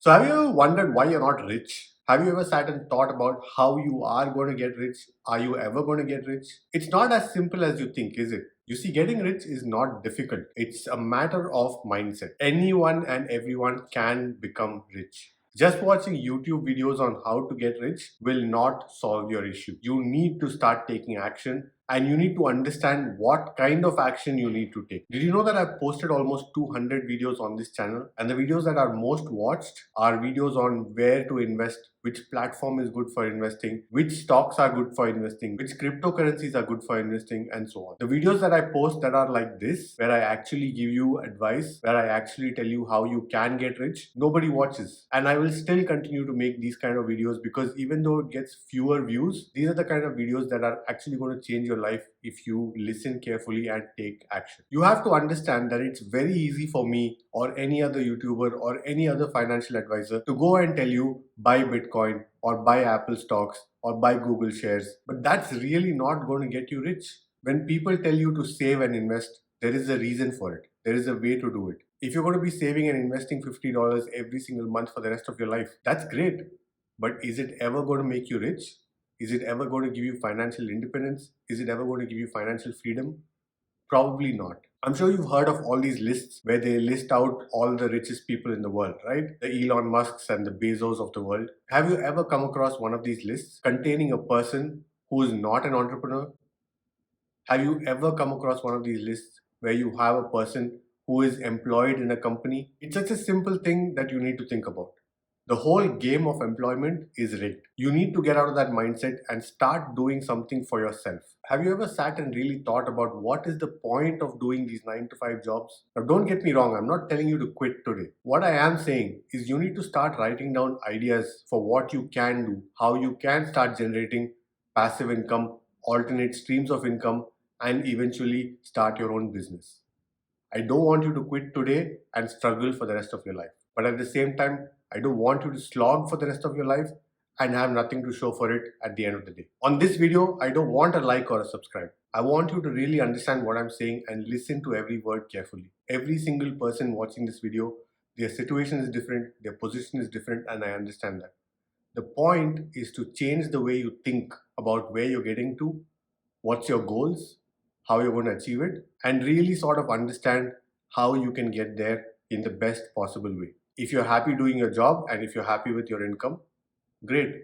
So, have you ever wondered why you're not rich? Have you ever sat and thought about how you are going to get rich? Are you ever going to get rich? It's not as simple as you think, is it? You see, getting rich is not difficult. It's a matter of mindset. Anyone and everyone can become rich. Just watching YouTube videos on how to get rich will not solve your issue. You need to start taking action and you need to understand what kind of action you need to take. Did you know that I've posted almost 200 videos on this channel? And the videos that are most watched are videos on where to invest, which platform is good for investing, which stocks are good for investing, which cryptocurrencies are good for investing, and so on. The videos that I post that are like this, where I actually give you advice, where I actually tell you how you can get rich, nobody watches. And I will still continue to make these kind of videos because even though it gets fewer views, these are the kind of videos that are actually going to change your life if you listen carefully and take action. You have to understand that it's very easy for me or any other YouTuber or any other financial advisor to go and tell you buy Bitcoin or buy Apple stocks or buy Google shares, but that's really not going to get you rich. When people tell you to save and invest, there is a reason for it. There is a way to do it. If you're going to be saving and investing $50 every single month for the rest of your life, that's great. But is it ever going to make you rich? Is it ever going to give you financial independence? Is it ever going to give you financial freedom? Probably not. I'm sure you've heard of all these lists where they list out all the richest people in the world, right? The Elon Musks and the Bezos of the world. Have you ever come across one of these lists containing a person who is not an entrepreneur? Have you ever come across one of these lists where you have a person who is employed in a company? It's such a simple thing that you need to think about. The whole game of employment is rigged. You need to get out of that mindset and start doing something for yourself. Have you ever sat and really thought about what is the point of doing these 9 to 5 jobs? Now, don't get me wrong, I'm not telling you to quit today. What I am saying is you need to start writing down ideas for what you can do, how you can start generating passive income, alternate streams of income, and eventually start your own business. I don't want you to quit today and struggle for the rest of your life. But at the same time, I don't want you to slog for the rest of your life and have nothing to show for it at the end of the day. On this video, I don't want a like or a subscribe. I want you to really understand what I'm saying and listen to every word carefully. Every single person watching this video, their situation is different, their position is different, and I understand that. The point is to change the way you think about where you're getting to, what's your goals, how you're going to achieve it, and really sort of understand how you can get there in the best possible way. If you're happy doing your job and if you're happy with your income, great.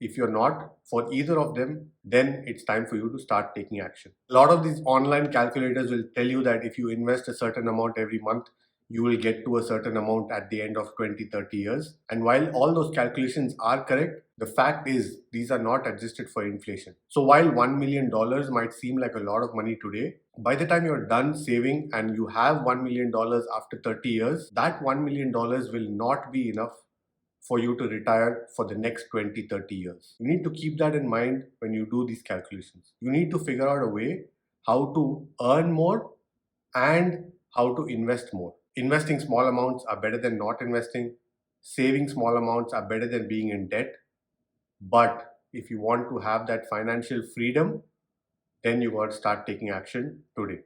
If you're not for either of them, then it's time for you to start taking action. A lot of these online calculators will tell you that if you invest a certain amount every month, you will get to a certain amount at the end of 20, 30 years. And while all those calculations are correct, the fact is these are not adjusted for inflation. So while $1 million might seem like a lot of money today, by the time you're done saving and you have $1 million after 30 years, that $1 million will not be enough for you to retire for the next 20, 30 years. You need to keep that in mind when you do these calculations. You need to figure out a way how to earn more and how to invest more. Investing small amounts are better than not investing. Saving small amounts are better than being in debt. But if you want to have that financial freedom, then you got to start taking action today.